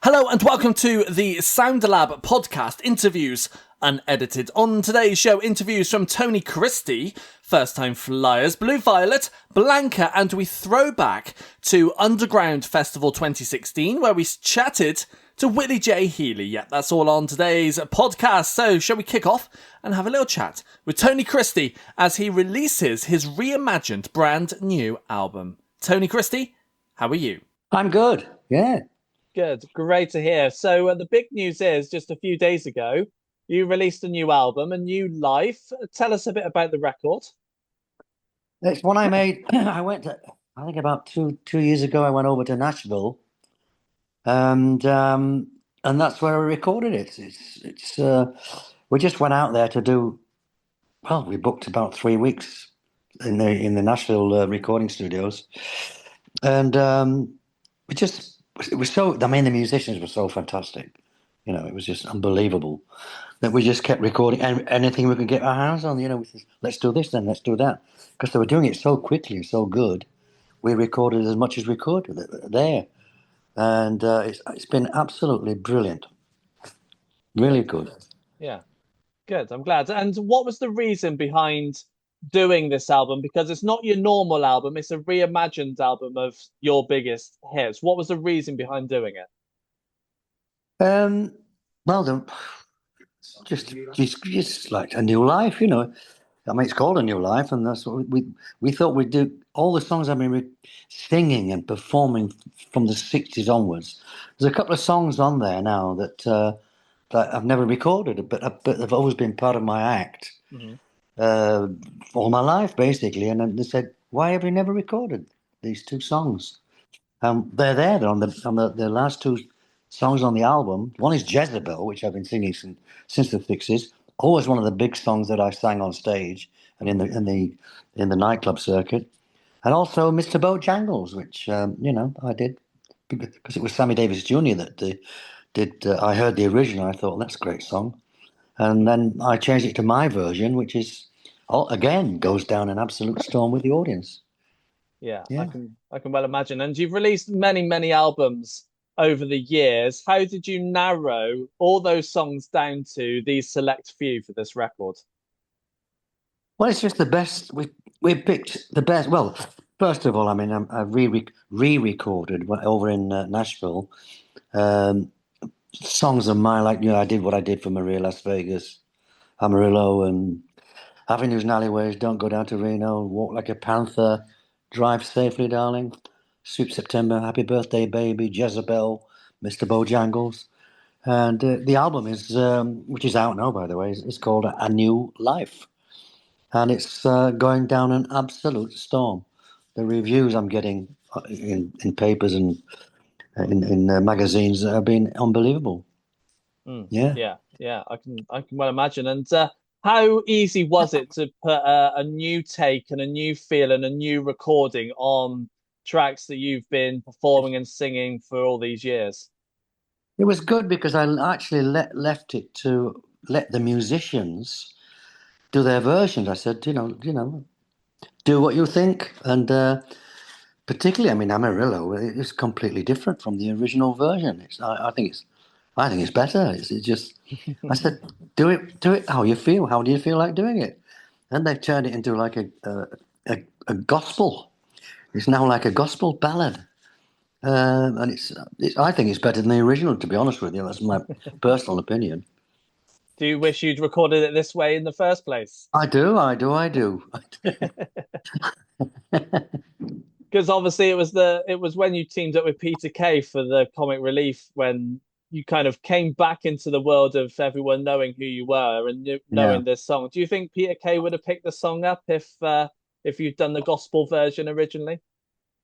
Hello and welcome to the Sound Lab podcast, interviews unedited. On today's show, interviews from Tony Christie, First Time Flyers, Blue Violet, Blanca, and we throw back to Underground Festival 2016 where we chatted to Willie J Healey. Yeah, that's all on today's podcast. So shall we kick off and have a little chat with Tony Christie as he releases his reimagined brand new album. Tony Christie, how are you? I'm good, yeah. Good, great to hear. So the big news is just a few days ago, you released a new album, a new life. Tell us a bit about the record. It's one I made. I think about two years ago, I went over to Nashville, and that's where I recorded it. We just went out there to do. Well, we booked about 3 weeks in the Nashville recording studios, and we just. It was so. I mean, the musicians were so fantastic. You know, it was just unbelievable that we just kept recording anything we could get our hands on. You know, we said, let's do this, then let's do that, because they were doing it so quickly, so good. We recorded as much as we could there, and it's been absolutely brilliant, really good. Yeah, good. I'm glad. And what was the reason behind doing this album? Because it's not your normal album; it's a reimagined album of your biggest hits. What was the reason behind doing it? Well, just like a new life, you know. I mean, it's called A New Life, and that's what we thought we'd do. All the songs I've been singing and performing from the 60s onwards. There's a couple of songs on there now that I've never recorded, but they've always been part of my act all my life, basically. And then they said, "Why have you never recorded these two songs?" They're there. They're on the last two songs on the album. One is Jezebel, which I've been singing since the 60s. Always one of the big songs that I sang on stage and in the nightclub circuit. And also Mr. Bojangles, which I did because it was Sammy Davis Jr. that did. I heard the original. I thought, that's a great song, and then I changed it to my version, which is again goes down an absolute storm with the audience. Yeah, I can well imagine. And you've released many albums over the years. How did you narrow all those songs down to these select few for this record? Well, it's just the best. We picked the best. Well, first of all, I mean, I re-recorded over in Nashville songs of mine, like I did what I did for Maria Las Vegas, Amarillo, and Avenues and Alleyways, Don't Go Down to Reno, Walk Like a Panther, Drive Safely, Darling, Sweet September, Happy Birthday, Baby, Jezebel, Mr. Bojangles. And the album is, which is out now, by the way, is called A New Life. And it's going down an absolute storm. The reviews I'm getting in papers and in magazines have been unbelievable. Yeah. I can well imagine. And how easy was it to put a new take and a new feel and a new recording on tracks that you've been performing and singing for all these years? It was good because I actually left it to let the musicians do their versions. I said, do what you think, and particularly, I mean, Amarillo is completely different from the original version. I think it's better. It's just, I said, do it how you feel. How do you feel like doing it? And they've turned it into like a gospel. It's now like a gospel ballad. And I think it's better than the original, to be honest with you. That's my personal opinion. Do you wish you'd recorded it this way in the first place? I do. Because obviously it was when you teamed up with Peter Kay for the Comic Relief when you kind of came back into the world of everyone knowing who you were and knowing this song. Do you think Peter Kay would have picked the song up if you'd done the gospel version originally?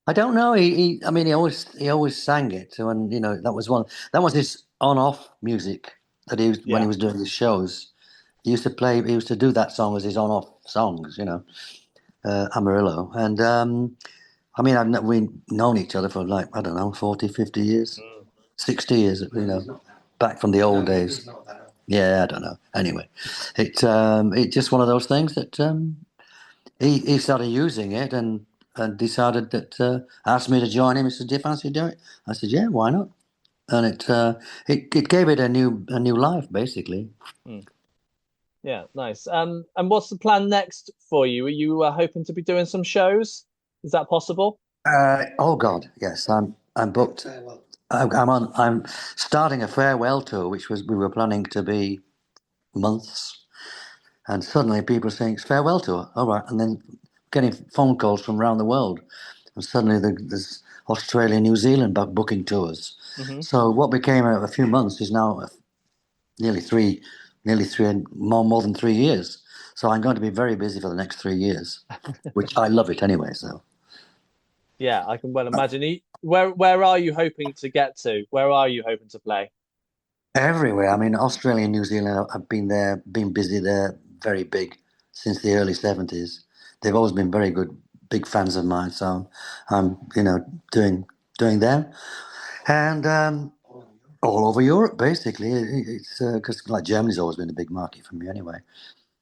I don't know. I mean, he always sang it, and that was his on-off music that when he was doing his shows. He used to do that song as his on-off songs, Amarillo. And I mean, we've known each other for like, I don't know, 40, 50 years, 60 years, back from the old days. Yeah, I don't know. Anyway, it's just one of those things that he started using it and decided that asked me to join him. He said, "Do you fancy doing it?" I said, "Yeah, why not?" and it gave it a new life, basically. Mm. Yeah, nice. And what's the plan next for you? Are you hoping to be doing some shows? Is that possible? Oh God, yes, I'm booked. I'm starting a farewell tour, which we were planning to be months, and suddenly people are saying it's farewell tour. All right, and then getting phone calls from around the world, and suddenly there's Australia, New Zealand booking tours. Hmm. So what became a few months is now nearly three, and more than 3 years. So I'm going to be very busy for the next 3 years, which I love it anyway. So Yeah, I can well imagine. Where are you hoping to get to? Where are you hoping to play? everywhere. I mean, Australia and New Zealand. I've been there, been busy there, very big since the early '70s. They've always been very good, big fans of mine. So I'm, doing them, and all over Europe basically. It's because like Germany's always been a big market for me anyway.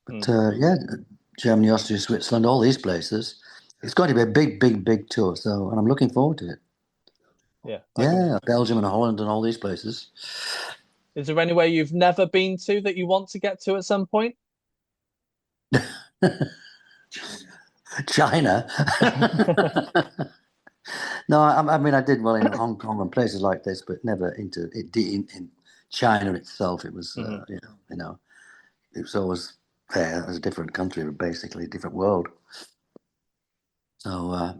But Mm. yeah, Germany, Austria, Switzerland, all these places. It's going to be a big, big, big tour. So, and I'm looking forward to it. Yeah, Yeah, Belgium and Holland and all these places. Is there anywhere you've never been to that you want to get to at some point? China. No, I mean I did well in Hong Kong and places like this, but never into it. In China itself, it was Hmm. it was always there as a different country, basically a different world. So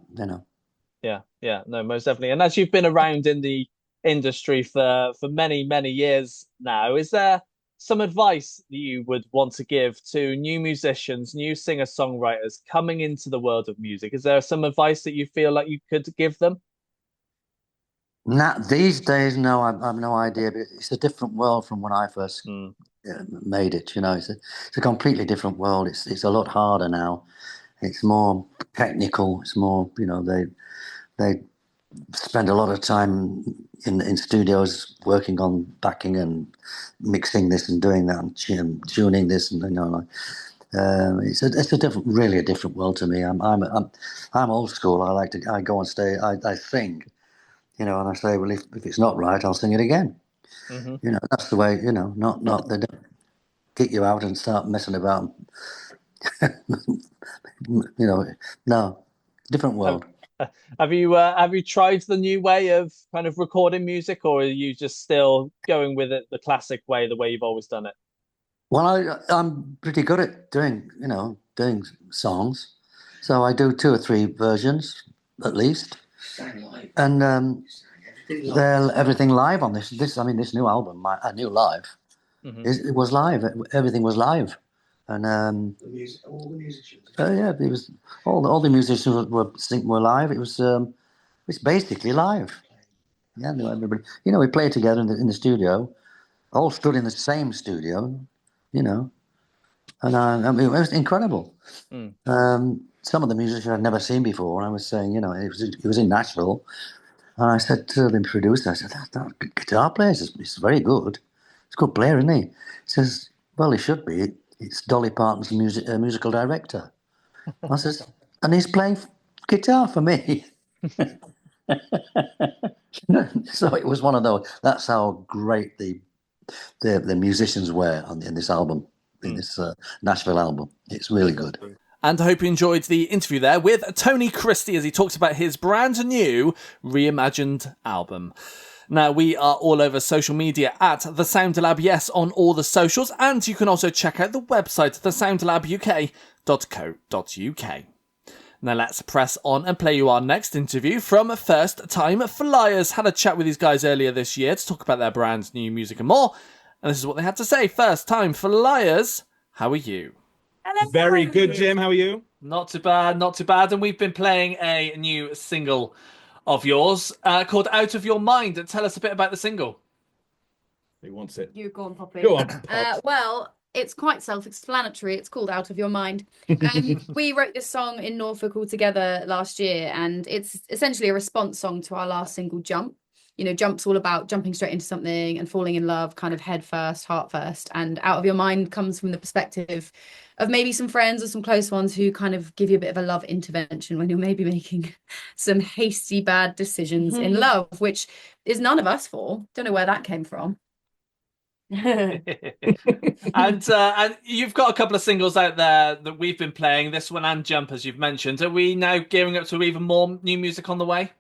Yeah, yeah, no, most definitely. And as you've been around in the industry for many, many years now, is there some advice that you would want to give to new musicians, new singer-songwriters coming into the world of music? Is there some advice that you feel like you could give them? not these days. No, I've no idea. But it's a different world from when I first Mm. made it. It's a completely different world. It's a lot harder now. It's more technical. It's more, they spend a lot of time in studios working on backing and mixing this and doing that and tuning this and like. It's a different, really a different world to me. I'm old school. I go on stage. I sing, and I say, well, if it's not right, I'll sing it again. Hmm. That's the way. Not they don't get you out and start messing about. No, different Have, world. have you tried the new way of kind of recording music, or are you just still going with it the classic way, the way you've always done it? Well, I'm pretty good at doing songs, so I do two or three versions at least, and they're everything live on this new album, a new live. Hmm. It was live. Everything was live, and yeah, it was all the musicians were live. It's basically live. Yeah, no, everybody. We played together in the studio, all stood in the same studio. You know, and I mean, it was incredible. Mm. Some of the musicians I'd never seen before. I was saying, it was in Nashville, and I said to the producer, I said, that guitar player is very good. He's a good player, isn't he? He says, well, he should be. It's Dolly Parton's musical director. I says, and he's playing guitar for me. So it was one of those. That's how great the musicians were in this album, in Mm. this Nashville album. It's really good. And I hope you enjoyed the interview there with Tony Christie as he talks about his brand new reimagined album. Now, we are all over social media at The Sound Lab, yes, on all the socials, and you can also check out the website, thesoundlabuk.co.uk. Now let's press on and play you our next interview from First Time Flyers. Had a chat with these guys earlier this year to talk about their brand new music and more, and this is what they had to say. First Time Flyers, how are you? Hello. Very good, Jim. How are you? Not too bad, not too bad. And we've been playing a new single of yours called Out of Your Mind. Tell us a bit about the single. He wants it. You go on, Poppy. Go on, Pops. Well, it's quite self-explanatory. It's called Out of Your Mind. We wrote this song in Norfolk all together last year, and it's essentially a response song to our last single, Jump. you know, Jump's all about jumping straight into something and falling in love kind of head first, heart first. And Out of Your Mind comes from the perspective of maybe some friends or some close ones who kind of give you a bit of a love intervention when you're maybe making some hasty bad decisions in love, which is none of us for. Don't know where that came from. And you've got a couple of singles out there that we've been playing, this one and Jump, as you've mentioned. Are we now gearing up to even more new music on the way?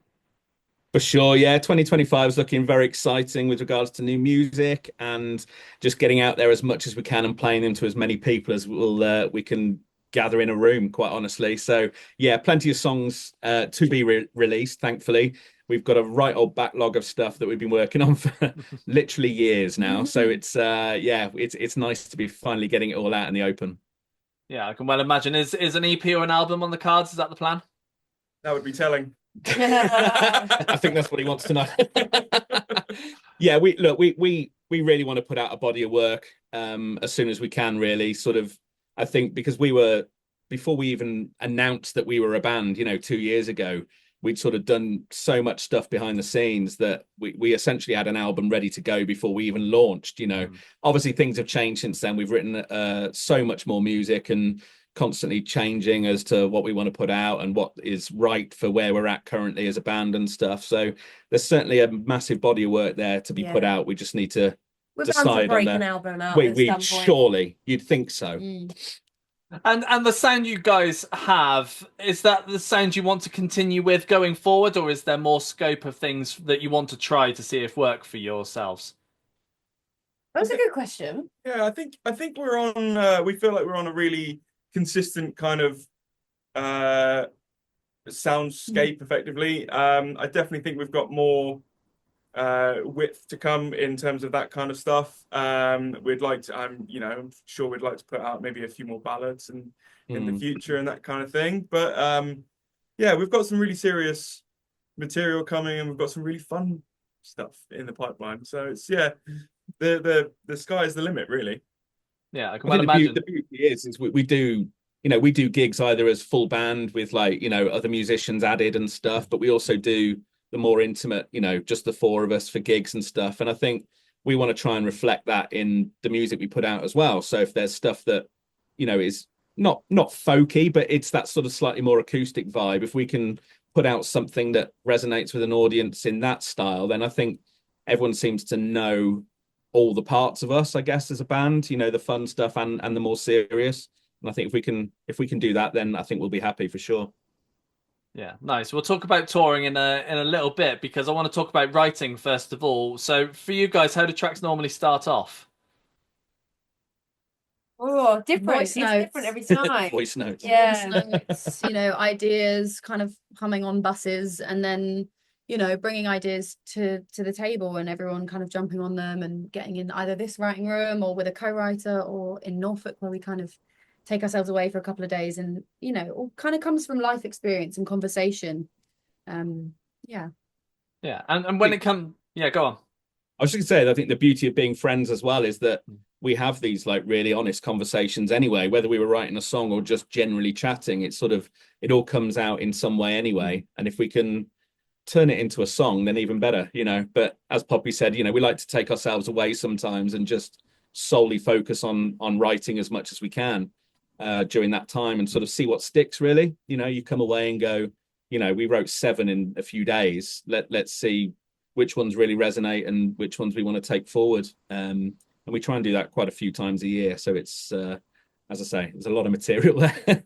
For sure, yeah. 2025 is looking very exciting with regards to new music and just getting out there as much as we can and playing them to as many people as we can gather in a room, quite honestly. So yeah, plenty of songs to be released, thankfully. We've got a right old backlog of stuff that we've been working on for literally years now. So it's it's nice to be finally getting it all out in the open. Yeah, I can well imagine. Is an EP or an album on the cards? Is that the plan? That would be telling. I think that's what he wants to know. Yeah, we really want to put out a body of work as soon as we can, really. Sort of, I think because before we even announced that we were a band, 2 years ago, we'd sort of done so much stuff behind the scenes that we essentially had an album ready to go before we even launched. Obviously things have changed since then. We've written so much more music and constantly changing as to what we want to put out and what is right for where we're at currently as a band and stuff. So there's certainly a massive body of work there to be put out. We just need to decide on an album out. Surely you'd think so. And the sound you guys have, is that the sound you want to continue with going forward, or is there more scope of things that you want to try to see if work for yourselves? That's a good question. Yeah, I think we're on. We feel like we're on a really consistent kind of soundscape. Effectively, I definitely think we've got more width to come in terms of that kind of stuff. We'd like to. I'm sure we'd like to put out maybe a few more ballads and in the future and that kind of thing. But yeah, we've got some really serious material coming, and we've got some really fun stuff in the pipeline. So it's the sky's the limit, really. Yeah, I can well imagine. The beauty is we do gigs either as full band with other musicians added and stuff, but we also do the more intimate, just the four of us for gigs and stuff. And I think we want to try and reflect that in the music we put out as well. So if there's stuff that, is not folky, but it's that sort of slightly more acoustic vibe, if we can put out something that resonates with an audience in that style, then I think everyone seems to know all the parts of us, I guess, as a band, the fun stuff and the more serious. And I think if we can do that, then I think we'll be happy for sure. Yeah, nice. We'll talk about touring in a little bit, because I want to talk about writing first of all. So for you guys, how do tracks normally start off? Oh, different. Voice notes. Different every time. Voice notes. Yeah. Voice notes, ideas kind of humming on buses, and then bringing ideas to the table and everyone kind of jumping on them and getting in either this writing room or with a co-writer, or in Norfolk where we kind of take ourselves away for a couple of days, and all kind of comes from life experience and conversation. And when it comes, go on. I was just gonna say, I think the beauty of being friends as well is that we have these really honest conversations anyway, whether we were writing a song or just generally chatting. It's it all comes out in some way anyway. And if we can turn it into a song, then even better, but as Poppy said, we like to take ourselves away sometimes and just solely focus on writing as much as we can during that time and sort of see what sticks, really. You come away and go, we wrote 7 in a few days. Let's see which ones really resonate and which ones we want to take forward. And we try and do that quite a few times a year. So it's, as I say, there's a lot of material there.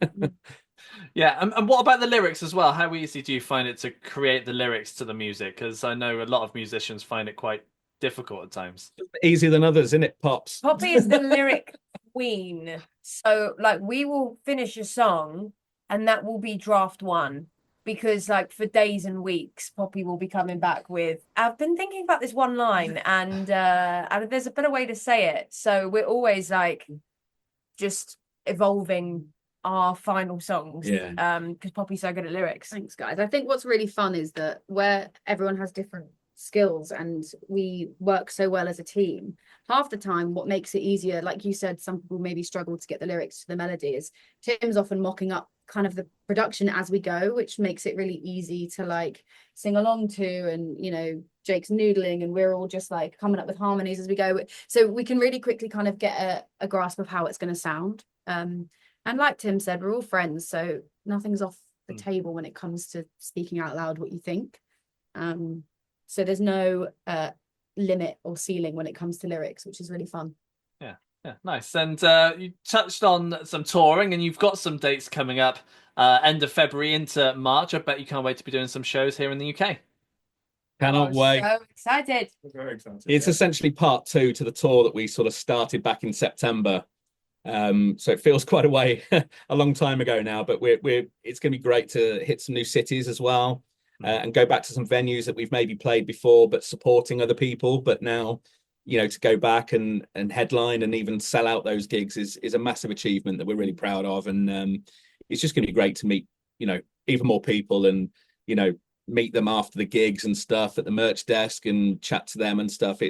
Yeah, and what about the lyrics as well? How easy do you find it to create the lyrics to the music? Because I know a lot of musicians find it quite difficult at times. Easier than others, isn't it, Pops? Poppy is the lyric queen. So we will finish a song and that will be draft 1, because for days and weeks Poppy will be coming back with, I've been thinking about this one line and there's a better way to say it. So we're always just evolving our final songs, because Poppy's so good at lyrics. Thanks, guys. I think what's really fun is that where everyone has different skills and we work so well as a team, half the time what makes it easier, like you said, some people maybe struggle to get the lyrics to the melody, is Tim's often mocking up kind of the production as we go, which makes it really easy to like sing along to, and you know, Jake's noodling and we're all just like coming up with harmonies as we go, so we can really quickly kind of get a grasp of how it's going to sound. And like Tim said, we're all friends, so nothing's off the table when it comes to speaking out loud what you think. So there's no limit or ceiling when it comes to lyrics, which is really fun. Yeah, nice. And you touched on some touring, and you've got some dates coming up end of February into March. I bet you can't wait to be doing some shows here in the UK. Cannot wait. So excited. Very excited. It's essentially part 2 to the tour that we sort of started back in September. So it feels quite a long time ago now, but it's going to be great to hit some new cities as well, and go back to some venues that we've maybe played before, but supporting other people. But now, you know, to go back and headline and even sell out those gigs is a massive achievement that we're really proud of. And it's just going to be great to meet, you know, even more people, and, you know, meet them after the gigs and stuff at the merch desk and chat to them and stuff.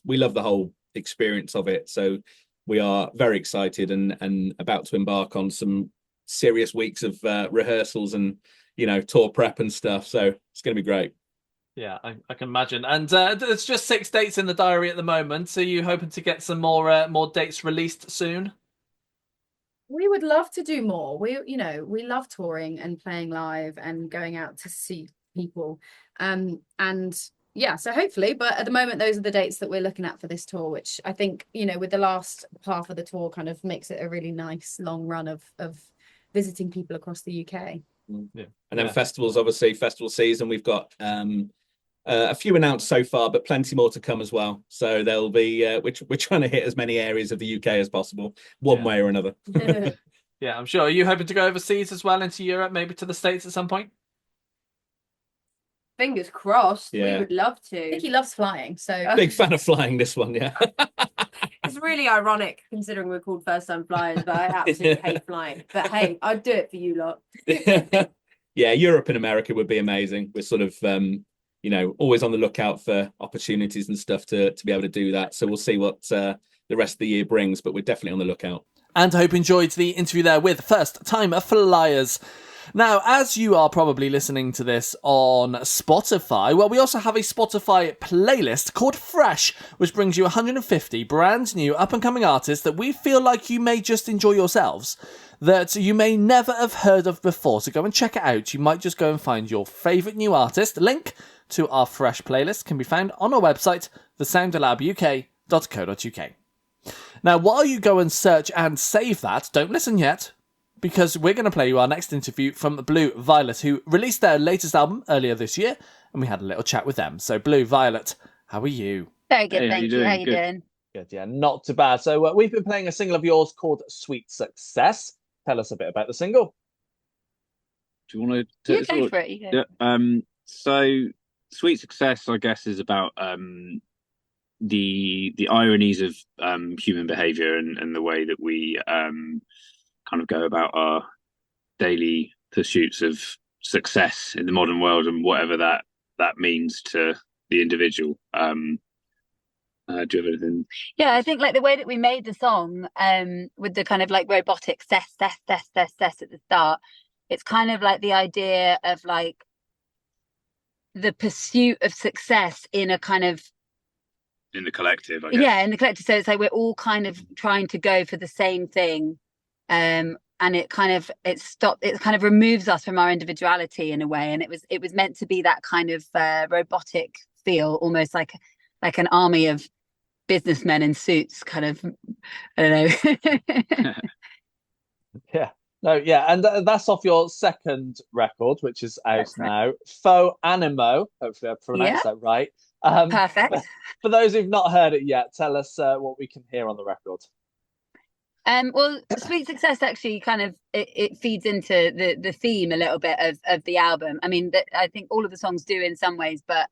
We love the whole experience of it. So we are very excited and about to embark on some serious weeks of rehearsals and, you know, tour prep and stuff. So it's going to be great. Yeah, I can imagine. And there's just 6 dates in the diary at the moment. Are you hoping to get some more dates released soon? We would love to do more. We love touring and playing live and going out to see people. And yeah, so hopefully, but at the moment, those are the dates that we're looking at for this tour, which I think, you know, with the last half of the tour kind of makes it a really nice long run of visiting people across the UK. Yeah. And then festivals, obviously, festival season, we've got a few announced so far, but plenty more to come as well. So there'll be we're trying to hit as many areas of the UK as possible, one way or another. Yeah, I'm sure. Are you hoping to go overseas as well, into Europe, maybe to the States at some point? Fingers crossed. Yeah. We would love I to. think he loves flying, so Big fan of flying, this one. Yeah. It's really ironic considering we're called first time flyers, but I absolutely hate flying. But hey, I'd do it for you lot. Yeah, Europe and America would be amazing. We're sort of you know, always on the lookout for opportunities and stuff to be able to do that. So we'll see what the rest of the year brings, but we're definitely on the lookout. And I hope you enjoyed the interview there with First Time Flyers. Now, as you are probably listening to this on Spotify, well, we also have a Spotify playlist called Fresh, which brings you 150 brand new up-and-coming artists that we feel like you may just enjoy yourselves, that you may never have heard of before. So go and check it out. You might just go and find your favourite new artist. Link to our Fresh playlist can be found on our website, thesoundalabuk.co.uk. Now, while you go and search and save that, don't listen yet, because we're going to play you our next interview from Blue Violet, who released their latest album earlier this year, and we had a little chat with them. So, Blue Violet, how are you? Very good, Hey, thank you. How you doing? Good, yeah, not too bad. So we've been playing a single of yours called Sweet Success. Tell us a bit about the single. Do you want to You go for it. You go. Yeah. So Sweet Success, I guess, is about the ironies of human behavior and the way that we kind of go about our daily pursuits of success in the modern world, and whatever that means to the individual. Do you have anything? Yeah, I think like the way that we made the song, with the kind of like robotic cess at the start, it's kind of like the idea of like the pursuit of success in a kind of In the collective, I guess. yeah, in the collective. So it's like we're all kind of trying to go for the same thing, and it kind of removes us from our individuality in a way, and it was meant to be that kind of robotic feel, almost like an army of businessmen in suits, kind of, I don't know. Yeah. No, yeah, and that's off your second record, which is out now. Faux Animo. Hopefully I pronounced that right. Perfect. For those who've not heard it yet, tell us what we can hear on the record. Well, Sweet Success actually kind of it feeds into the theme a little bit of the album. I mean, I think all of the songs do in some ways, but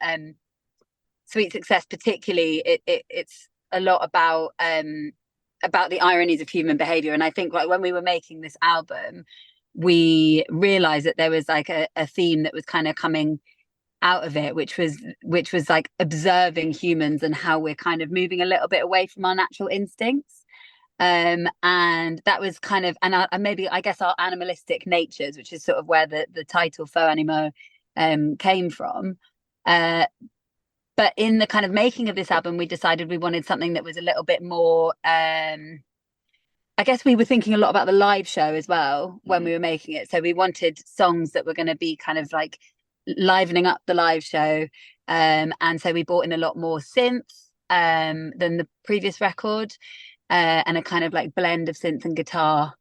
Sweet Success particularly, it's a lot about the ironies of human behavior. And I think like when we were making this album, we realized that there was like a theme that was kind of coming out of it, which was like observing humans and how we're kind of moving a little bit away from our natural instincts. And that was kind of, and maybe I guess our animalistic natures, which is sort of where the title Faux Animaux came from. But in the kind of making of this album, we decided we wanted something that was a little bit more, I guess we were thinking a lot about the live show as well when we were making it. So we wanted songs that were going to be kind of like livening up the live show. And so we brought in a lot more synth than the previous record, and a kind of like blend of synth and guitar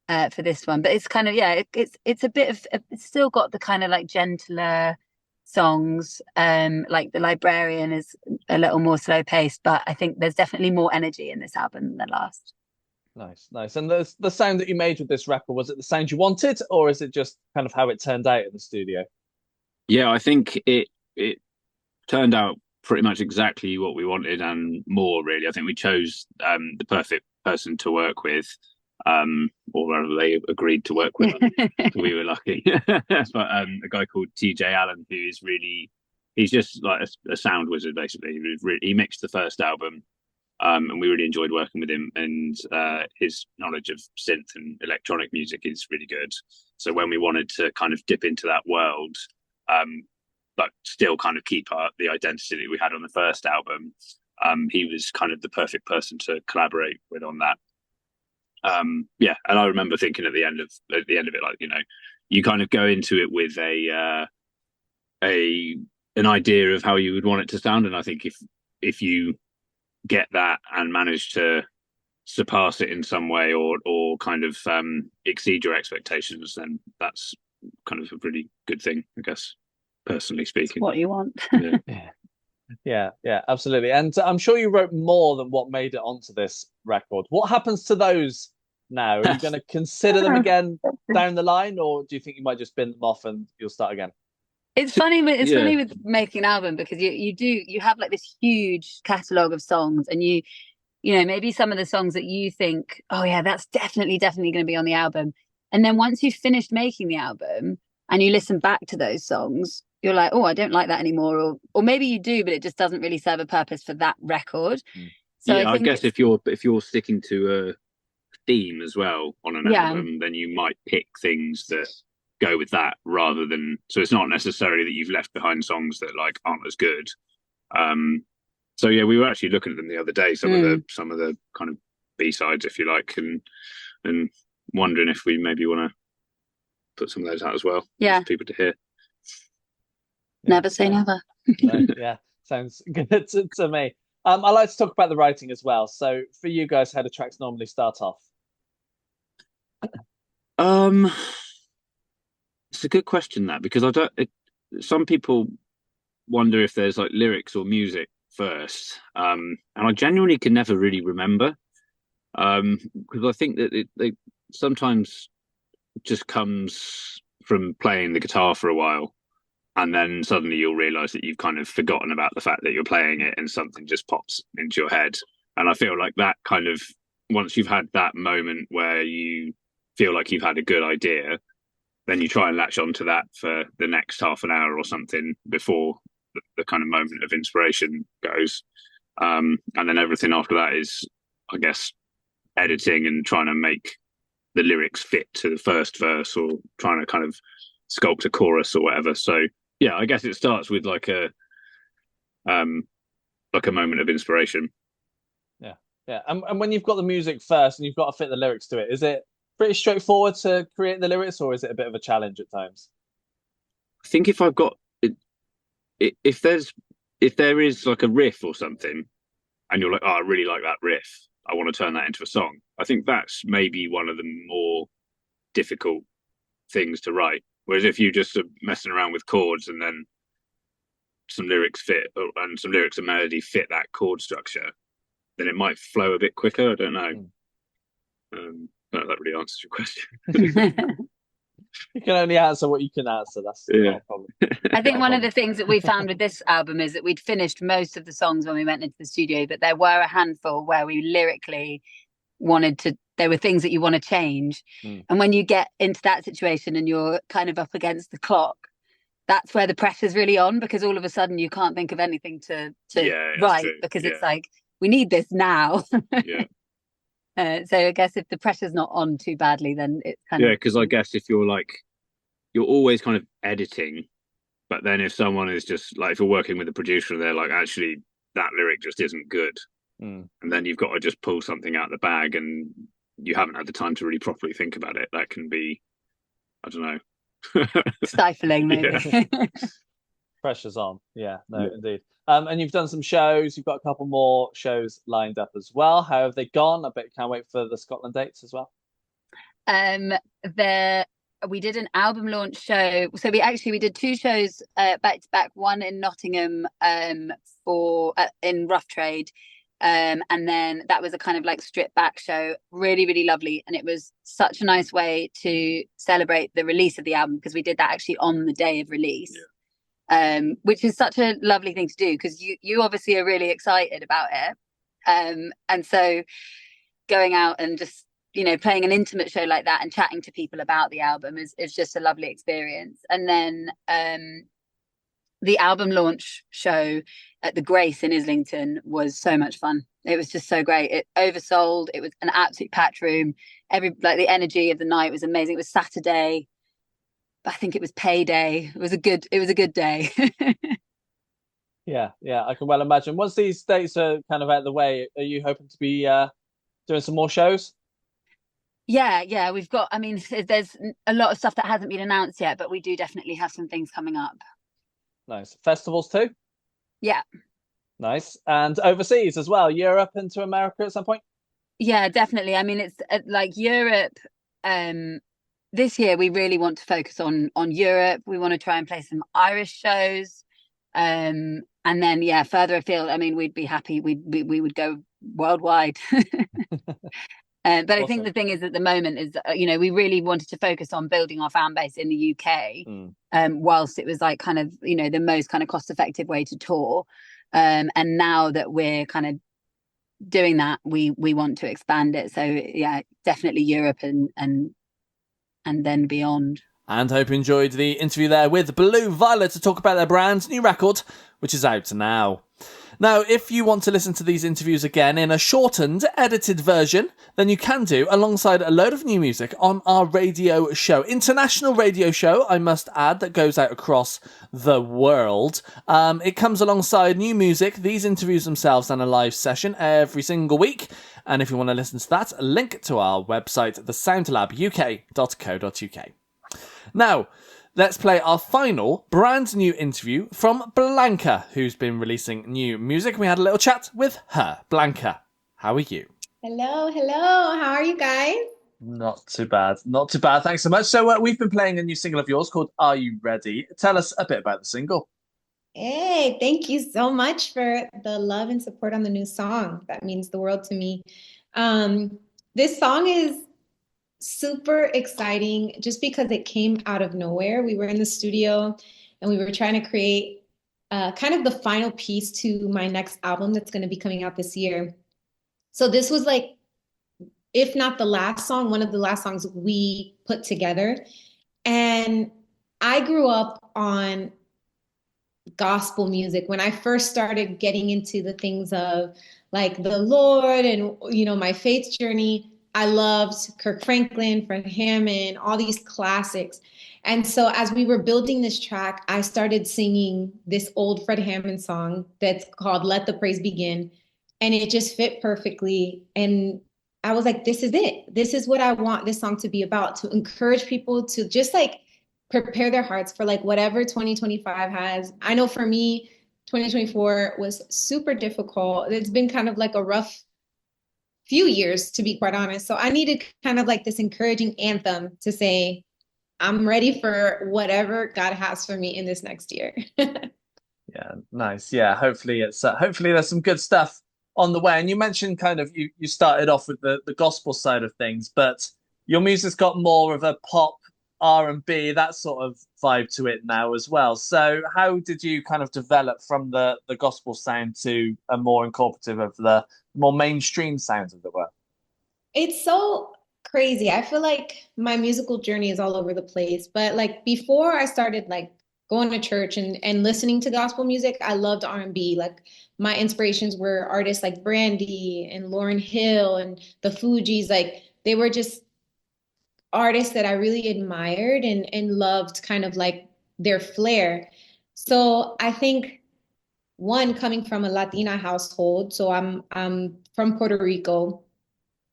for this one. But it's kind of, it's a bit of, it's still got the kind of like gentler songs. Like The Librarian is a little more slow paced, but I think there's definitely more energy in this album than the last. Nice. And the sound that you made with this record, was it the sound you wanted, or is it just kind of how it turned out in the studio? Yeah, I think it turned out pretty much exactly what we wanted and more, really. I think we chose the perfect person to work with, or rather they agreed to work with. We were lucky. But a guy called TJ Allen, who is really, he's just like a sound wizard, basically. He mixed the first album. And we really enjoyed working with him, and his knowledge of synth and electronic music is really good. So when we wanted to kind of dip into that world, but still kind of keep the identity that we had on the first album, he was kind of the perfect person to collaborate with on that. And I remember thinking at the end of it, like, you know, you kind of go into it with an idea of how you would want it to sound, and I think if you get that and manage to surpass it in some way or kind of exceed your expectations, then that's kind of a really good thing, I guess, personally speaking. It's what you want. Yeah, absolutely. And I'm sure you wrote more than what made it onto this record. What happens to those now? Are you going to consider them again down the line, or do you think you might just bin them off and you'll start again? It's funny with making an album, because you have like this huge catalogue of songs, and you know, maybe some of the songs that you think, oh yeah, that's definitely going to be on the album. And then once you've finished making the album and you listen back to those songs, you're like, oh, I don't like that anymore. Or maybe you do, but it just doesn't really serve a purpose for that record. So I guess if you're sticking to a theme as well on an album, then you might pick things that go with that rather than, so it's not necessarily that you've left behind songs that like aren't as good. So yeah, we were actually looking at them the other day, some of the kind of B-sides, if you like, and wondering if we maybe want to put some of those out as well for people to hear. Never say never. Yeah, sounds good to me. I like to talk about the writing as well. So for you guys, how do tracks normally start off? It's a good question, that, because some people wonder if there's like lyrics or music first, and I genuinely can never really remember, because I think that it sometimes just comes from playing the guitar for a while, and then suddenly you'll realize that you've kind of forgotten about the fact that you're playing it, and something just pops into your head. And I feel like that kind of, once you've had that moment where you feel like you've had a good idea, then you try and latch onto that for the next half an hour or something before the kind of moment of inspiration goes. And then everything after that is, I guess, editing and trying to make the lyrics fit to the first verse, or trying to kind of sculpt a chorus or whatever. So yeah, I guess it starts with like a moment of inspiration. Yeah. And when you've got the music first and you've got to fit the lyrics to it, is it pretty straightforward to create the lyrics, or is it a bit of a challenge at times? I think if I've got it, if there is like a riff or something, and you're like, oh, I really like that riff, I want to turn that into a song, I think that's maybe one of the more difficult things to write. Whereas if you just are messing around with chords and then some lyrics fit, and some lyrics and melody fit that chord structure, then it might flow a bit quicker. I don't know. That really answers your question. You can only answer what you can answer. That's not a problem. I think one of the things that we found with this album is that we'd finished most of the songs when we went into the studio, but there were a handful where we lyrically there were things that you want to change. And when you get into that situation and you're kind of up against the clock, that's where the pressure's really on, because all of a sudden you can't think of anything to write, because it's like, we need this now. So I guess if the pressure's not on too badly, then it's kind of because I guess if you're always kind of editing, but then if someone is just like, if you're working with a producer, they're like, actually that lyric just isn't good, and then you've got to just pull something out of the bag, and you haven't had the time to really properly think about it. That can be, I don't know, stifling maybe. Yeah. Pressure's on. Yeah, no, indeed. And you've done some shows. You've got a couple more shows lined up as well. How have they gone? I bet you can't wait for the Scotland dates as well. We did an album launch show. So we did 2 shows back to back. One in Nottingham in Rough Trade, and then that was a kind of like stripped back show. Really, really lovely, and it was such a nice way to celebrate the release of the album, because we did that actually on the day of release. Yeah. Which is such a lovely thing to do, because you obviously are really excited about it, and so going out and just playing an intimate show like that and chatting to people about the album is just a lovely experience. And then the album launch show at the Grace in Islington was so much fun. It was just so great. It oversold. It was an absolute packed room. The energy of the night was amazing. It was Saturday. I think it was payday. It was a good day. Yeah, I can well imagine. Once these dates are kind of out of the way, are you hoping to be doing some more shows? Yeah, we've got, there's a lot of stuff that hasn't been announced yet, but we do definitely have some things coming up. Nice. Festivals too? Yeah. Nice. And overseas as well, Europe into America at some point? Yeah, definitely. It's like Europe. This year we really want to focus on Europe. We want to try and play some Irish shows, and then further afield. We'd be happy. We would go worldwide. But awesome. I think the thing is, at the moment is we really wanted to focus on building our fan base in the UK, whilst it was like kind of the most kind of cost effective way to tour, and now that we're kind of doing that, we want to expand it. So yeah, definitely Europe and then beyond. And hope you enjoyed the interview there with Blue Violet to talk about their brand new record, which is out now. Now, if you want to listen to these interviews again in a shortened, edited version, then you can do, alongside a load of new music on our radio show. International radio show, I must add, that goes out across the world. It comes alongside new music, these interviews themselves, and a live session every single week. And if you want to listen to that, link to our website, thesoundlabuk.co.uk. Now, let's play our final brand new interview from Blanca, who's been releasing new music. We had a little chat with her. Blanca, how are you? Hello. How are you guys? Not too bad. Thanks so much. So we've been playing a new single of yours called Are You Ready? Tell us a bit about the single. Hey, thank you so much for the love and support on the new song. That means the world to me. This song is super exciting just because it came out of nowhere. We were in the studio and we were trying to create kind of the final piece to my next album that's going to be coming out this year. So this was like, if not the last song, one of the last songs we put together. And I grew up on gospel music. When I first started getting into the things of like the Lord and, my faith journey, I loved Kirk Franklin, Fred Hammond, all these classics. And so as we were building this track, I started singing this old Fred Hammond song that's called Let the Praise Begin. And it just fit perfectly. And I was like, this is it. This is what I want this song to be about, to encourage people to just like prepare their hearts for like whatever 2025 has. I know for me, 2024 was super difficult. It's been kind of like a rough few years, to be quite honest. So I needed kind of like this encouraging anthem to say, I'm ready for whatever God has for me in this next year. Yeah, nice. Yeah, hopefully there's some good stuff on the way. And you mentioned kind of you started off with the gospel side of things, but your music's got more of a pop, R&B, that sort of vibe to it now as well. So how did you kind of develop from the gospel sound to a more incorporative of the more mainstream sounds of the world? It's so crazy. I feel like my musical journey is all over the place. But like before I started like going to church and listening to gospel music, I loved R&B. Like my inspirations were artists like Brandy and Lauryn Hill and the Fugees. Like they were just artists that I really admired and loved kind of like their flair. So I think one, coming from a Latina household, so I'm from Puerto Rico.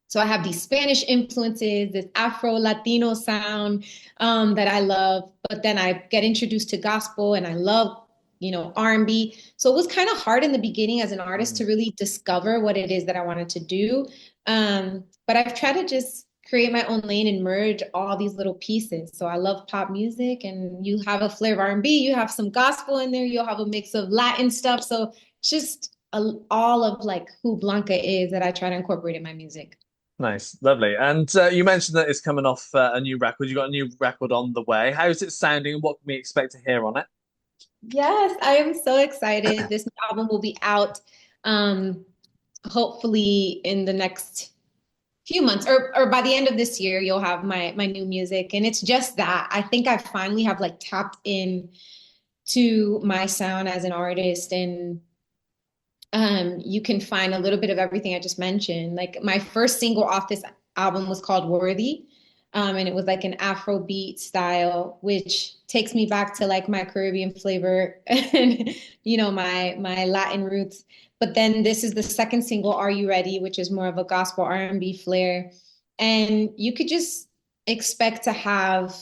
So I have these Spanish influences, this Afro Latino sound that I love, but then I get introduced to gospel and I love, R&B. So it was kind of hard in the beginning as an artist to really discover what it is that I wanted to do. But I've tried to just create my own lane and merge all these little pieces. So I love pop music, and you have a flair of R&B, you have some gospel in there, you'll have a mix of Latin stuff. So just all of like who Blanca is that I try to incorporate in my music. Nice, lovely. And you mentioned that it's coming off a new record. You got a new record on the way. How's it sounding, and what can we expect to hear on it? Yes, I am so excited. This album will be out hopefully in the next few months, or by the end of this year, you'll have my new music. And it's just that I think I finally have like tapped in to my sound as an artist, and you can find a little bit of everything I just mentioned. Like my first single off this album was called Worthy. And it was like an Afrobeat style, which takes me back to like my Caribbean flavor and, my Latin roots. But then this is the second single, Are You Ready?, which is more of a gospel R&B flair. And you could just expect to have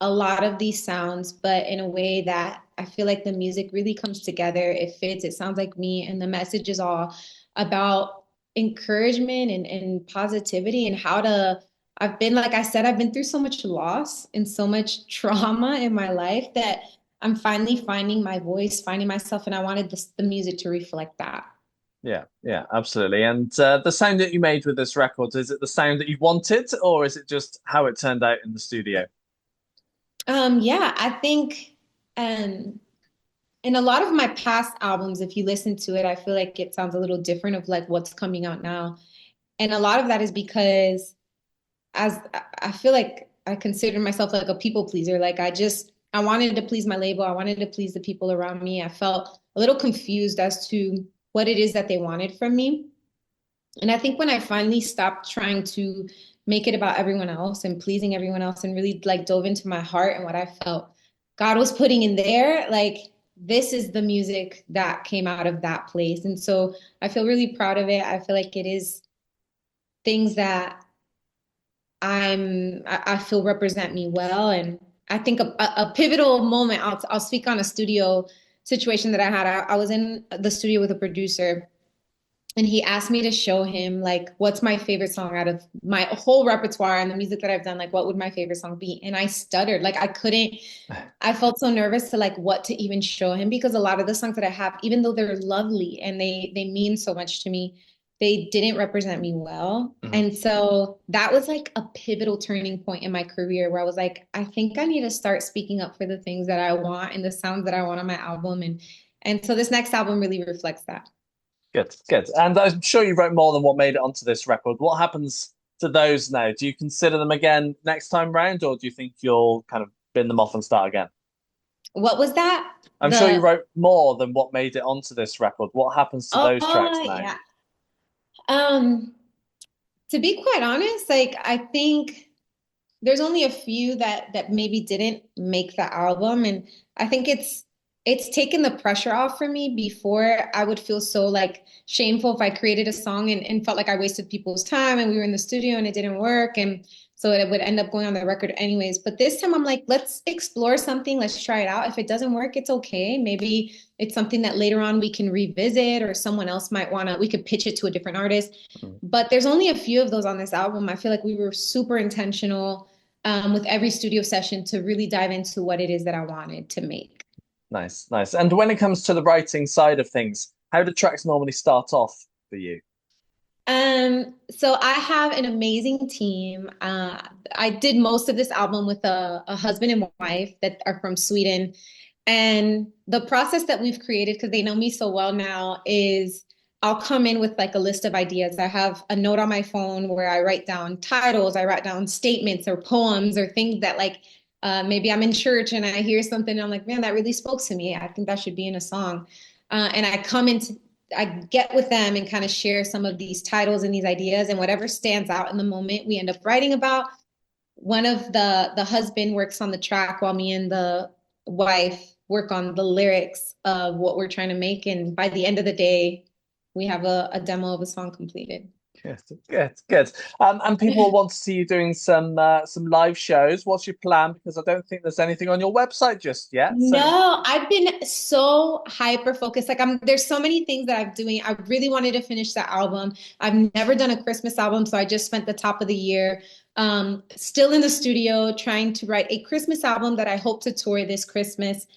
a lot of these sounds, but in a way that I feel like the music really comes together. It fits, it sounds like me. And the message is all about encouragement and positivity, and how to, I've been, like I said, I've been through so much loss and so much trauma in my life that I'm finally finding my voice, finding myself, and I wanted the music to reflect that. Yeah, absolutely. And the sound that you made with this record, is it the sound that you wanted, or is it just how it turned out in the studio? Yeah, I think in a lot of my past albums, if you listen to it, I feel like it sounds a little different of like what's coming out now. And a lot of that is because as I feel like I consider myself like a people pleaser. Like I wanted to please my label. I wanted to please the people around me. I felt a little confused as to what it is that they wanted from me. And I think when I finally stopped trying to make it about everyone else and pleasing everyone else, and really like dove into my heart and what I felt God was putting in there, like this is the music that came out of that place. And so I feel really proud of it. I feel like it is things that I feel represent me well. And I think a pivotal moment, I'll speak on a studio situation that I had. I was in the studio with a producer, and he asked me to show him like what's my favorite song out of my whole repertoire and the music that I've done. Like, what would my favorite song be? And I stuttered. Like I felt so nervous to like what to even show him, because a lot of the songs that I have, even though they're lovely and they mean so much to me, they didn't represent me well. Mm-hmm. And so that was like a pivotal turning point in my career, where I was like, I think I need to start speaking up for the things that I want and the sounds that I want on my album. And so this next album really reflects that. Good. And I'm sure you wrote more than what made it onto this record. What happens to those now? Do you consider them again next time round, or do you think you'll kind of bin them off and start again? What was that? I'm sure you wrote more than what made it onto this record. What happens to those tracks now? Yeah. To be quite honest, like I think there's only a few that maybe didn't make the album, and I think it's taken the pressure off for me. Before, I would feel so like shameful if I created a song and felt like I wasted people's time, and we were in the studio and it didn't work, and so it would end up going on the record anyways. But this time I'm like, let's explore something. Let's try it out. If it doesn't work, it's okay. Maybe it's something that later on we can revisit, or someone else might we could pitch it to a different artist. Mm-hmm. But there's only a few of those on this album. I feel like we were super intentional with every studio session to really dive into what it is that I wanted to make. Nice. And when it comes to the writing side of things, how do tracks normally start off for you? So I have an amazing team. I did most of this album with a husband and wife that are from Sweden. And the process that we've created, because they know me so well now, is I'll come in with like a list of ideas. I have a note on my phone where I write down titles, I write down statements or poems or things that like Maybe I'm in church and I hear something and I'm like, man, that really spoke to me. I think that should be in a song. And I get with them and kind of share some of these titles and these ideas, and whatever stands out in the moment, we end up writing about. One of the husband works on the track while me and the wife work on the lyrics of what we're trying to make. And by the end of the day, we have a demo of a song completed. Good. And people want to see you doing some live shows. What's your plan? Because I don't think there's anything on your website just yet. So. No, I've been so hyper focused. Like there's so many things that I'm doing. I really wanted to finish that album. I've never done a Christmas album, so I just spent the top of the year still in the studio trying to write a Christmas album that I hope to tour this Christmas.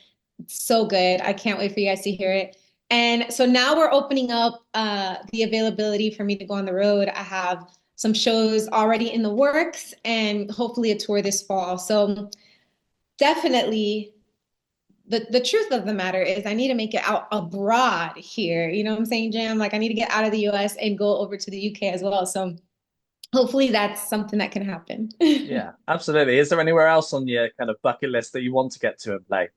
It's so good. I can't wait for you guys to hear it. And so now we're opening up the availability for me to go on the road. I have some shows already in the works and hopefully a tour this fall. So definitely the truth of the matter is I need to make it out abroad here. You know what I'm saying, Jam? Like I need to get out of the US and go over to the UK as well. So hopefully that's something that can happen. Yeah, absolutely. Is there anywhere else on your kind of bucket list that you want to get to and play?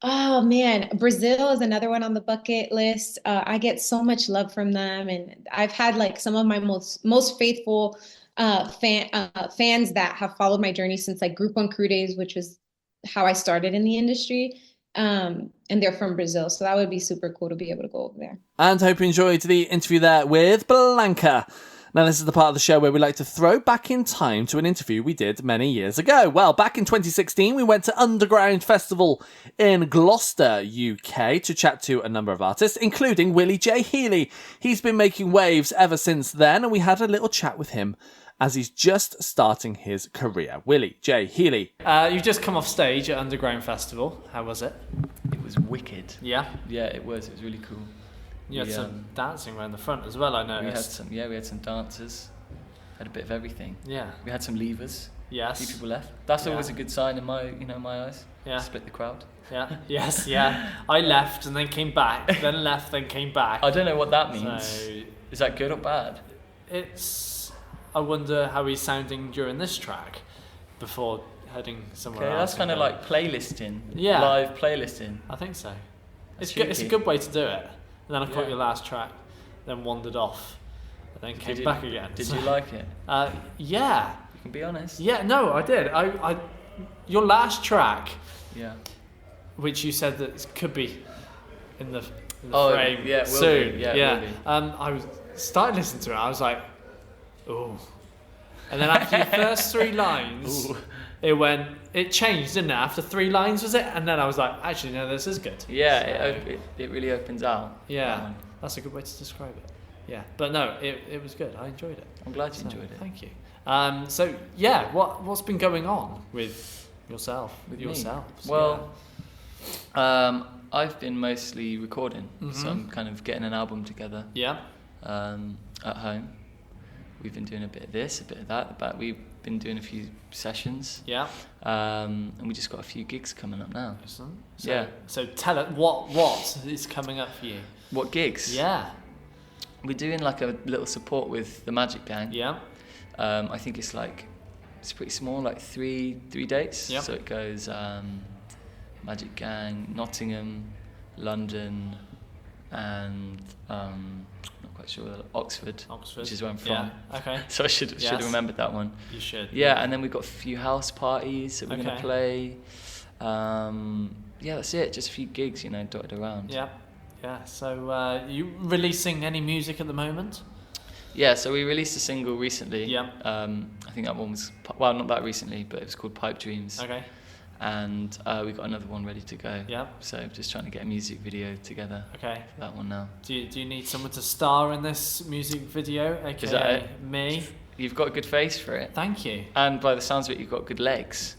Oh man, Brazil is another one on the bucket list. I get so much love from them, and I've had like some of my most faithful fans that have followed my journey since like Group 1 Crew days, which was how I started in the industry. And they're from Brazil, so that would be super cool to be able to go over there. And hope you enjoyed the interview there with Blanca. Now, this is the part of the show where we like to throw back in time to an interview we did many years ago. Well, back in 2016, we went to Underground Festival in Gloucester, UK, to chat to a number of artists, including Willie J Healey. He's been making waves ever since then, and we had a little chat with him as he's just starting his career. Willie J Healey. You've just come off stage at Underground Festival. How was it? It was wicked. Yeah? Yeah, it was. It was really cool. You had some dancing around the front as well, I noticed. We had some dancers. Had a bit of everything. Yeah. We had some leavers. Yes. A few people left. That's always a good sign in my eyes. Yeah. Split the crowd. Yeah. Yes. Yeah. I left and then came back. Then left, then came back. I don't know what that means. So is that good or bad? I wonder how he's sounding during this track before heading somewhere else. That's kind of like playlisting. Yeah. Live playlisting. I think so. It's a good way to do it. And then I caught your last track, then wandered off, and then came back again. Did you like it? Yeah. You can be honest. Yeah, no, I did. Your last track, which you said that could be in the frame soon. Will be. I started listening to it. I was like, ooh. And then after the first 3 lines, it changed, didn't it? After 3 lines, was it? And then I was like, actually, no, this is good. Yeah, it really opens out. Yeah, that's a good way to describe it. Yeah, but no, it was good. I enjoyed it. I'm glad you enjoyed it. Thank you. So yeah, what's been going on with yourself? With yourselves? Well, I've been mostly recording, so I'm kind of getting an album together. Yeah. At home, we've been doing a bit of this, a bit of that, but we've been doing a few sessions. Yeah. And we just got a few gigs coming up now. Excellent. So tell us what is coming up for you? What gigs? Yeah. We're doing like a little support with the Magic Gang. Yeah. I think it's pretty small, like three dates. Yep. So it goes Magic Gang, Nottingham, London, and not quite sure, Oxford, which is where I'm from. Yeah. Okay. So I should have remembered that one. You should. Yeah, and then we've got a few house parties that we're going to play. That's it. Just a few gigs, dotted around. Yeah. Yeah. So you releasing any music at the moment? Yeah, so we released a single recently. Yeah. I think that one was, well, not that recently, but it was called Pipe Dreams. Okay. And we got another one ready to go. Yeah. So just trying to get a music video together. Okay. For that one now. Do you need someone to star in this music video? Okay. Is that it? Me. You've got a good face for it. Thank you. And by the sounds of it, you've got good legs.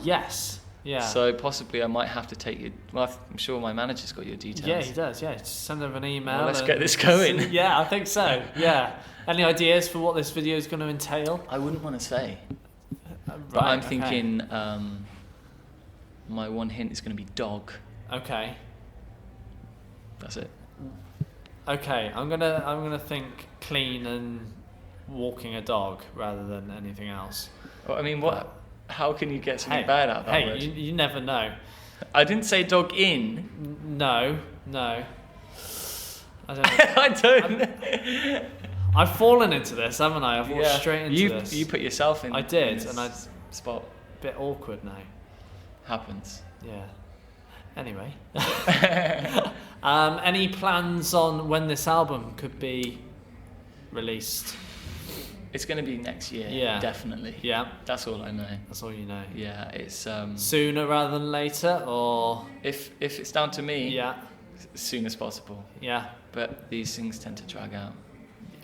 Yes. Yeah. So possibly I might have to take you. Well, I'm sure my manager's got your details. Yeah, he does. Yeah, just send them an email. Well, let's get this going. Yeah, I think so. Yeah. Any ideas for what this video is going to entail? I wouldn't want to say. But I'm thinking my one hint is going to be dog. Okay. That's it. Okay, I'm gonna think clean and walking a dog rather than anything else. Well, I mean, what? How can you get something bad out of that word? You never know. I didn't say dog in. No. I don't know. I don't. I've fallen into this, haven't I? I've walked straight into this. You put yourself in. I did, in and I spot. Bit awkward now. Happens. Yeah. Anyway. Any plans on when this album could be released? It's going to be next year. Yeah. Definitely. Yeah. That's all I know. That's all you know. Yeah. It's sooner rather than later, or if it's down to me. Yeah. As soon as possible. Yeah. But these things tend to drag out.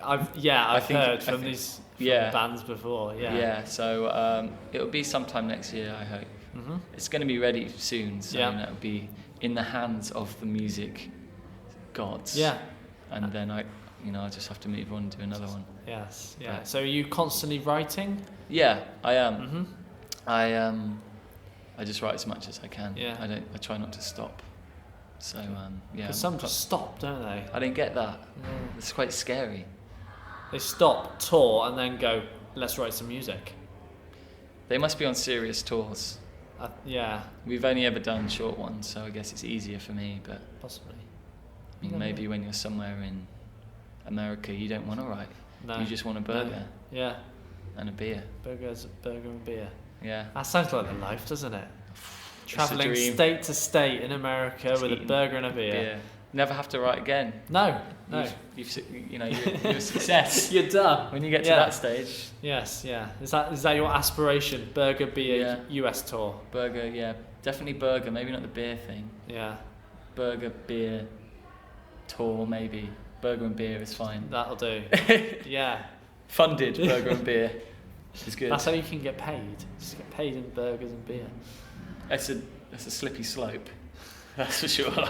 I've heard from these bands before. Yeah. Yeah. So it'll be sometime next year, I hope. Mm-hmm. It's going to be ready soon, so it'll be in the hands of the music gods. Yeah. And then I just have to move on to another one. Yes. Yeah. So are you constantly writing? Yeah, I am. Mm-hmm. I just write as much as I can. Yeah. I try not to stop. So Because some just stop, don't they? I didn't get that. It's quite scary. They stop, tour, and then go, let's write some music. They must be on serious tours. Yeah. We've only ever done short ones, so I guess it's easier for me, but possibly. I mean, maybe when you're somewhere in America, you don't want to write. No. You just want a burger. No. Yeah. And a beer. Burger and beer. Yeah. That sounds like the life, doesn't it? Traveling state to state in America just with a burger and a beer. Never have to write again. No. You're a success. You're done when you get to that stage. Yes, yeah. Is that your aspiration? Burger, beer, US tour. Burger, yeah, definitely burger. Maybe not the beer thing. Yeah. Burger, beer, tour, maybe. Burger and beer is fine. That'll do. Yeah. Funded burger and beer is good. That's how you can get paid. Just get paid in burgers and beer. It's a slippery slope. That's for sure.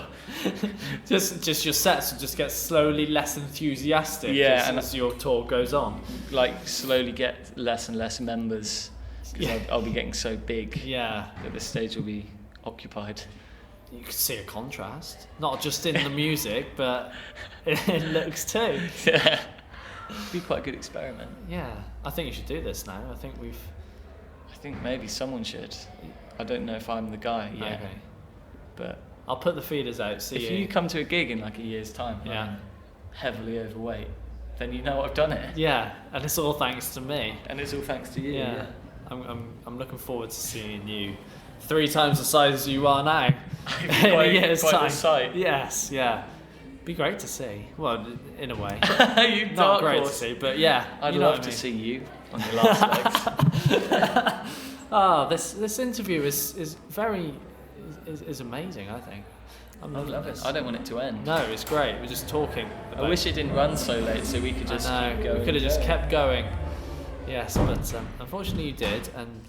just your sets will just get slowly less enthusiastic as your tour goes on. Like slowly get less and less members because I'll be getting so big. Yeah. That the stage will be occupied. You could see a contrast, not just in the music, but in looks too. Yeah. It'd be quite a good experiment. Yeah. I think you should do this now. I think maybe someone should. I don't know if I'm the guy yet. Okay. But I'll put the feeders out. If you come to a gig in like a year's time, I'm heavily overweight, then you know I've done it. Yeah, and it's all thanks to me. And it's all thanks to you. Yeah. I'm looking forward to seeing you 3 times the size as you are now in a year's time. Sight. Yes, yeah. Be great to see. Well, in a way. You not great to see, but yeah. I'd love to see you on your last legs. This interview is very is amazing, I think. I love it. I don't want it to end. No, it's great. We're just talking. I wish it didn't run so late, so we could just keep going. We could have just kept going. Yes, but unfortunately you did, and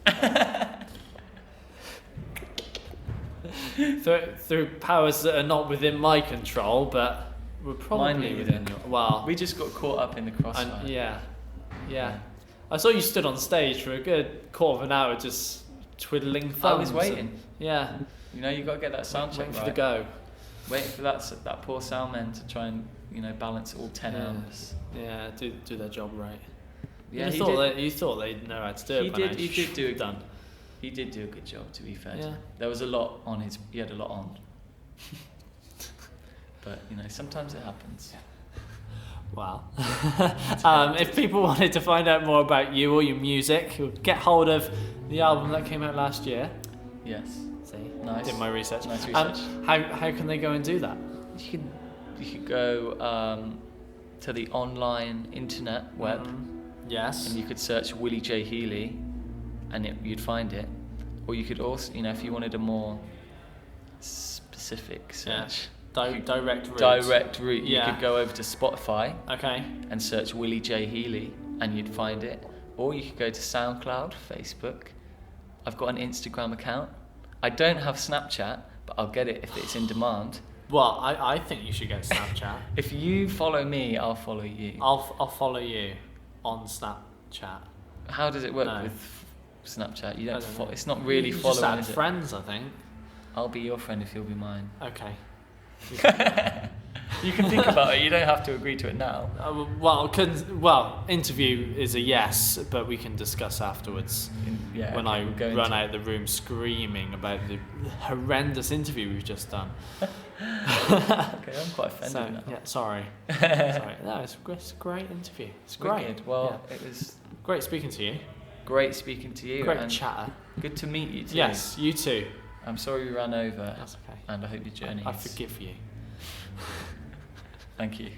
through powers that are not within my control, but were probably within your. Well, we just got caught up in the crossfire. Yeah. I saw you stood on stage for a good quarter of an hour, just twiddling thumbs. I was waiting. Yeah. You know, you got to get that sound check waiting right. for the go. Waiting for that poor soundman to try and balance all 10 amps. Yeah, do their job right. Yeah, you thought they'd know how to do it. He did do a good job, to be fair. Yeah. There was a lot on he had a lot on. But sometimes it happens. Wow. If people wanted to find out more about you or your music, get hold of the album that came out last year. Yes. See, nice. Did my research. Nice research. How can they go and do that? You could go to the online internet web. Yes. And you could search Willie J Healey, and you'd find it. Or you could also, if you wanted a more specific search. Direct route. You could go over to Spotify. Okay. And search Willie J Healey, and you'd find it. Or you could go to SoundCloud, Facebook. I've got an Instagram account. I don't have Snapchat, but I'll get it if it's in demand. Well, I think you should get Snapchat. If you follow me, I'll follow you. I'll follow you on Snapchat. How does it work with Snapchat? You don't. It's not really following. Just add friends, I think. I'll be your friend if you'll be mine. Okay. You can think about it. You don't have to agree to it now. Interview is a yes, but we can discuss afterwards. When I run out of the room screaming about the horrendous interview we've just done. Okay, I'm quite offended now. Yeah, sorry. No, it's a great interview. It's great. Wicked. Well, it was great speaking to you. Great speaking to you. Great chatter. Good to meet you too. Yes, you too. I'm sorry we ran over. That's okay. And I hope your journey. I forgive you. Thank you.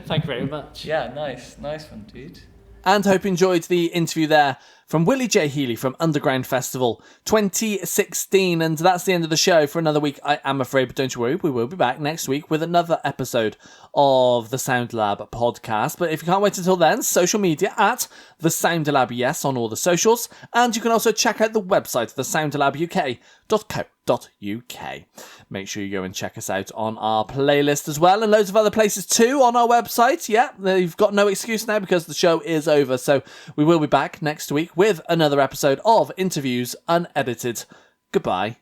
Thank you very much. Yeah, nice one, dude. And hope you enjoyed the interview there from Willie J Healey from Underground Festival 2016. And that's the end of the show for another week, I am afraid. But don't you worry, we will be back next week with another episode of the Sound Lab podcast. But if you can't wait until then, social media at the Sound Lab, yes, on all the socials. And you can also check out the website, thesoundlabuk.co.uk. Make sure you go and check us out on our playlist as well, and loads of other places too on our website. Yeah, you've got no excuse now because the show is over. So we will be back next week with another episode of Interviews Unedited. Goodbye.